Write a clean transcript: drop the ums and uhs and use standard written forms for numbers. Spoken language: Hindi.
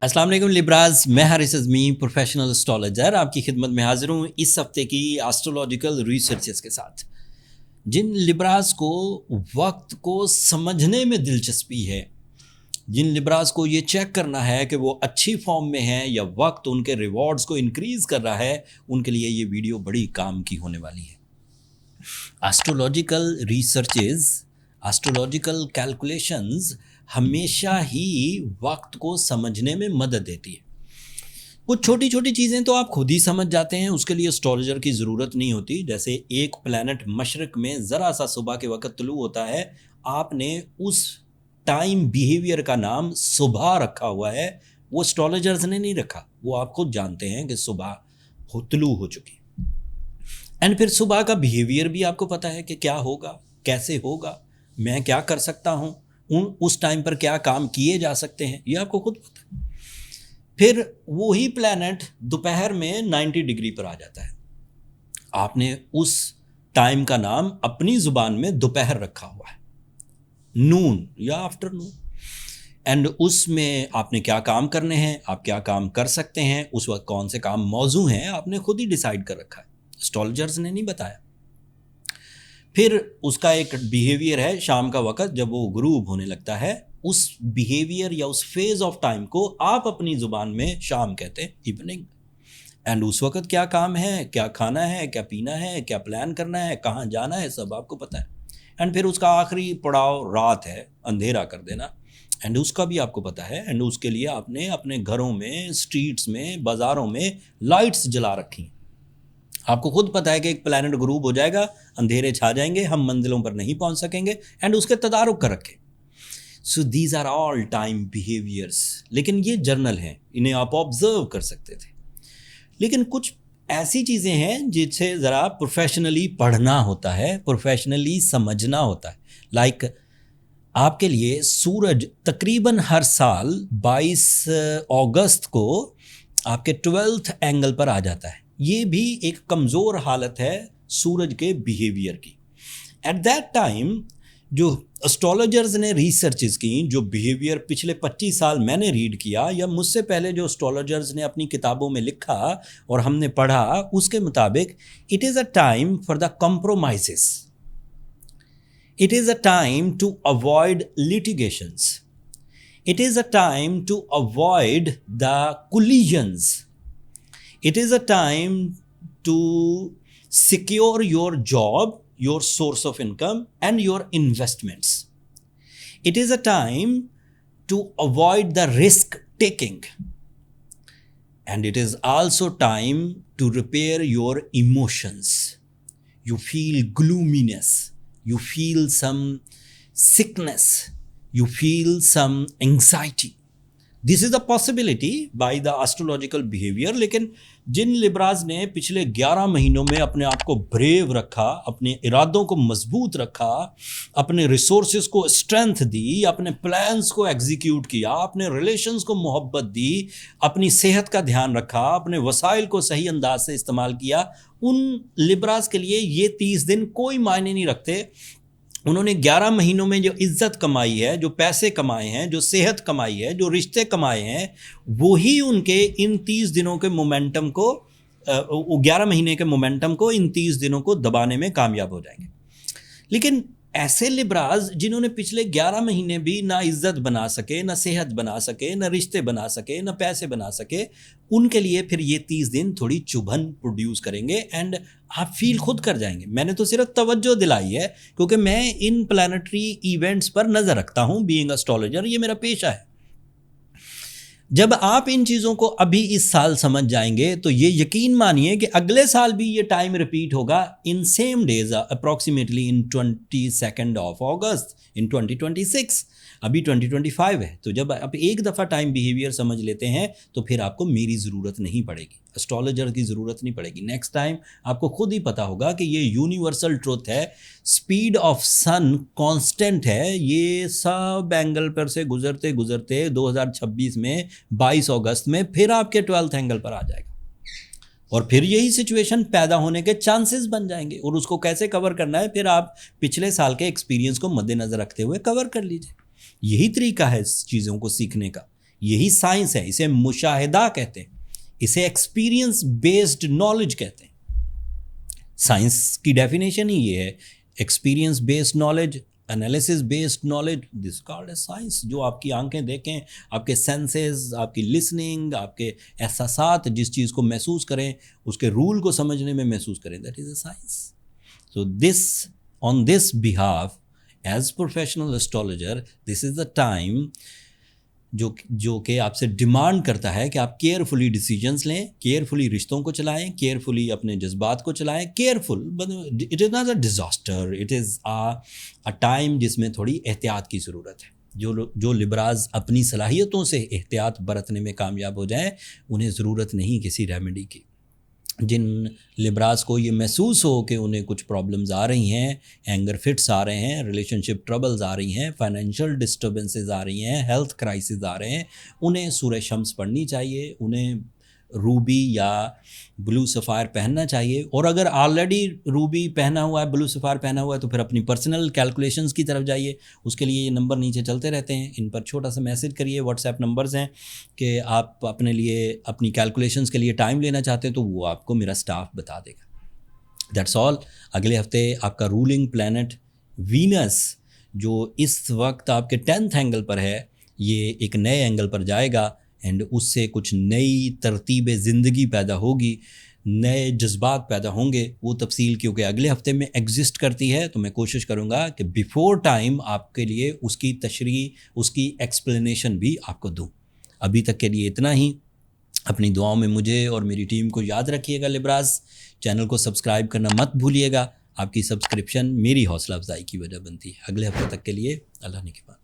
अस्सलाम वालेकुम लिब्राज, मैं हारिस अज़मी प्रोफेशनल एस्ट्रोलॉजर आपकी खिदमत में हाजिर हूँ इस हफ्ते की एस्ट्रोलॉजिकल रिसर्चेस के साथ। जिन लिब्राज को वक्त को समझने में दिलचस्पी है, जिन लिब्राज को ये चेक करना है कि वो अच्छी फॉर्म में हैं या वक्त उनके रिवॉर्ड्स को इंक्रीज़ कर रहा है, उनके लिए ये वीडियो बड़ी काम की होने वाली है। एस्ट्रोलॉजिकल रिसर्चेस, एस्ट्रोलॉजिकल कैलकुलेशंस हमेशा ही वक्त को समझने में मदद देती है। कुछ छोटी छोटी चीज़ें तो आप खुद ही समझ जाते हैं, उसके लिए एस्ट्रोलॉजर की ज़रूरत नहीं होती। जैसे एक प्लैनेट मशरक़ में ज़रा सा सुबह के वक्त तुलू होता है, आपने उस टाइम बिहेवियर का नाम सुबह रखा हुआ है, वो एस्ट्रोलॉजर्स ने नहीं रखा, वो आप खुद जानते हैं कि सुबह तुलू हो चुकी। एंड फिर सुबह का बिहेवियर भी आपको पता है कि क्या होगा, कैसे होगा, मैं क्या कर सकता हूँ, उस टाइम पर क्या काम किए जा सकते हैं, ये आपको खुद पता है। फिर वही प्लैनेट दोपहर में 90 डिग्री पर आ जाता है, आपने उस टाइम का नाम अपनी ज़ुबान में दोपहर रखा हुआ है, नून या आफ्टरनून। एंड उसमें आपने क्या काम करने हैं, आप क्या काम कर सकते हैं, उस वक्त कौन से काम मौजू हैं, आपने खुद ही डिसाइड कर रखा है, एस्ट्रोलॉजर्स ने नहीं बताया। फिर उसका एक बिहेवियर है शाम का वक़्त जब वो गुरूब होने लगता है, उस बिहेवियर या उस फेज़ ऑफ टाइम को आप अपनी ज़ुबान में शाम कहते हैं, इवनिंग। एंड उस वक़्त क्या काम है, क्या खाना है, क्या पीना है, क्या प्लान करना है, कहाँ जाना है, सब आपको पता है। एंड फिर उसका आखिरी पड़ाव रात है, अंधेरा कर देना, एंड उसका भी आपको पता है। एंड उसके लिए आपने अपने घरों में, स्ट्रीट्स में, बाज़ारों में लाइट्स जला रखी। आपको खुद पता है कि एक प्लैनेट ग्रूप हो जाएगा, अंधेरे छा जाएंगे, हम मंजिलों पर नहीं पहुंच सकेंगे, एंड उसके तदारुक कर रखे। So these are all time behaviours. लेकिन ये जर्नल हैं, इन्हें आप ऑब्जर्व कर सकते थे। लेकिन कुछ ऐसी चीज़ें हैं जिसे ज़रा प्रोफेशनली पढ़ना होता है, प्रोफेशनली समझना होता है। लाइक आपके लिए सूरज तकरीबन हर साल 22 अगस्त को आपके 12th एंगल पर आ जाता है। ये भी एक कमज़ोर हालत है सूरज के बिहेवियर की। एट दैट टाइम जो एस्ट्रोलॉजर्स ने रिसर्चेस की, जो बिहेवियर पिछले 25 साल मैंने रीड किया या मुझसे पहले जो एस्ट्रोलॉजर्स ने अपनी किताबों में लिखा और हमने पढ़ा, उसके मुताबिक it is a time for the compromises, it is a time to avoid litigations, it is a time to avoid the collisions. It is a time to secure your job, your source of income, and your investments. It is a time to avoid the risk taking. And it is also time to repair your emotions. You feel gloominess, you feel some sickness, you feel some anxiety. This is a possibility by the astrological behaviour. लेकिन जिन लिब्राज ने पिछले 11 महीनों में अपने आप को ब्रेव रखा, अपने इरादों को मजबूत रखा, अपने रिसोर्सेज को स्ट्रेंथ दी, अपने प्लान्स को एग्जीक्यूट किया, अपने रिलेशंस को मोहब्बत दी, अपनी सेहत का ध्यान रखा, अपने वसाइल को सही अंदाज से इस्तेमाल किया, उन लिब्राज के लिए ये 30 दिन कोई मायने नहीं रखते। उन्होंने 11 महीनों में जो इज्जत कमाई है, जो पैसे कमाए हैं, जो सेहत कमाई है, जो रिश्ते कमाए हैं, वही उनके इन 30 दिनों के मोमेंटम को, 11 महीने के मोमेंटम को इन 30 दिनों को दबाने में कामयाब हो जाएंगे। लेकिन ऐसे लिब्राज जिन्होंने पिछले 11 महीने भी ना इज्जत बना सके, ना सेहत बना सके, ना रिश्ते बना सके, ना पैसे बना सके, उनके लिए फिर ये 30 दिन थोड़ी चुभन प्रोड्यूस करेंगे। एंड आप फील खुद कर जाएंगे। मैंने तो सिर्फ तवज्जो दिलाई है क्योंकि मैं इन प्लानिटरी इवेंट्स पर नज़र रखता हूँ, बीइंग एस्ट्रोलॉजर, ये मेरा पेशा है। जब आप इन चीज़ों को अभी इस साल समझ जाएंगे तो ये यकीन मानिए कि अगले साल भी ये टाइम रिपीट होगा इन सेम डेज, अप्रॉक्सीमेटली इन 22 अगस्त इन 2026। अभी 2025 है, तो जब आप एक दफ़ा टाइम बिहेवियर समझ लेते हैं तो फिर आपको मेरी ज़रूरत नहीं पड़ेगी, एस्ट्रोलॉजर की ज़रूरत नहीं पड़ेगी। नेक्स्ट टाइम आपको खुद ही पता होगा कि ये यूनिवर्सल ट्रुथ है, स्पीड ऑफ सन कांस्टेंट है। ये सब एंगल पर से गुजरते गुजरते 2026 में 22 अगस्त में फिर आपके 12th एंगल पर आ जाएगा और फिर यही सिचुएशन पैदा होने के चांसेस बन जाएंगे। और उसको कैसे कवर करना है, फिर आप पिछले साल के एक्सपीरियंस को मद्देनज़र रखते हुए कवर कर लीजिए। यही तरीका है इस चीज़ों को सीखने का, यही साइंस है, इसे मुशाहिदा कहते हैं, इसे एक्सपीरियंस बेस्ड नॉलेज कहते हैं। साइंस की डेफिनेशन ही ये है, experience based knowledge, analysis based knowledge, this called as science. जो आपकी आंखें देखें, आपके सेंसेस, आपकी लिसनिंग, आपके एहसासात, जिस चीज़ को महसूस करें, उसके रूल को समझने में महसूस करें, that is a science. So this, on this behalf, as professional astrologer, this is the time जो कि आपसे डिमांड करता है कि आप केयरफुली डिसीजंस लें, केयरफुली रिश्तों को चलाएं, केयरफुली अपने जज्बात को चलाएं। Careful, it is not a disaster, it is a time जिसमें थोड़ी एहतियात की ज़रूरत है। जो लिबराज अपनी सलाहियतों से एहतियात बरतने में कामयाब हो जाएं, उन्हें ज़रूरत नहीं किसी रेमेडी की। जिन लिबरास को ये महसूस हो कि उन्हें कुछ प्रॉब्लम्स आ रही हैं, एंगर फिट्स आ रहे हैं, रिलेशनशिप ट्रबल्स आ रही हैं, फाइनेंशियल डिस्टर्बेंसेस आ रही हैं, हेल्थ क्राइसिस आ रहे हैं, उन्हें सूरह शम्स पढ़नी चाहिए, उन्हें रूबी या ब्लू सफ़ायर पहनना चाहिए। और अगर ऑलरेडी रूबी पहना हुआ है, ब्लू सफ़ायर पहना हुआ है, तो फिर अपनी पर्सनल कैलकुलेशंस की तरफ जाइए। उसके लिए ये नंबर नीचे चलते रहते हैं, इन पर छोटा सा मैसेज करिए, व्हाट्सएप नंबर्स हैं कि आप अपने लिए अपनी कैलकुलेशंस के लिए टाइम लेना चाहते हैं, तो वो आपको मेरा स्टाफ बता देगा। That's all. अगले हफ्ते आपका रूलिंग प्लैनेट वीनस, जो इस वक्त आपके 10th एंगल पर है, ये एक नए एंगल पर जाएगा एंड उससे कुछ नई तरतीब ज़िंदगी पैदा होगी, नए जज्बात पैदा होंगे। वो तफसील क्योंकि अगले हफ्ते में एग्जिस्ट करती है, तो मैं कोशिश करूँगा कि बिफ़ोर टाइम आपके लिए उसकी तशरीह, उसकी एक्सप्लेनेशन भी आपको दूँ। अभी तक के लिए इतना ही। अपनी दुआओं में मुझे और मेरी टीम को याद रखिएगा। लिबरास चैनल को सब्सक्राइब करना मत भूलिएगा। आपकी सब्सक्रिप्शन मेरी हौसला अफजाई की वजह बनती है। अगले हफ्ते तक के लिए अल्लाह ने के बाद।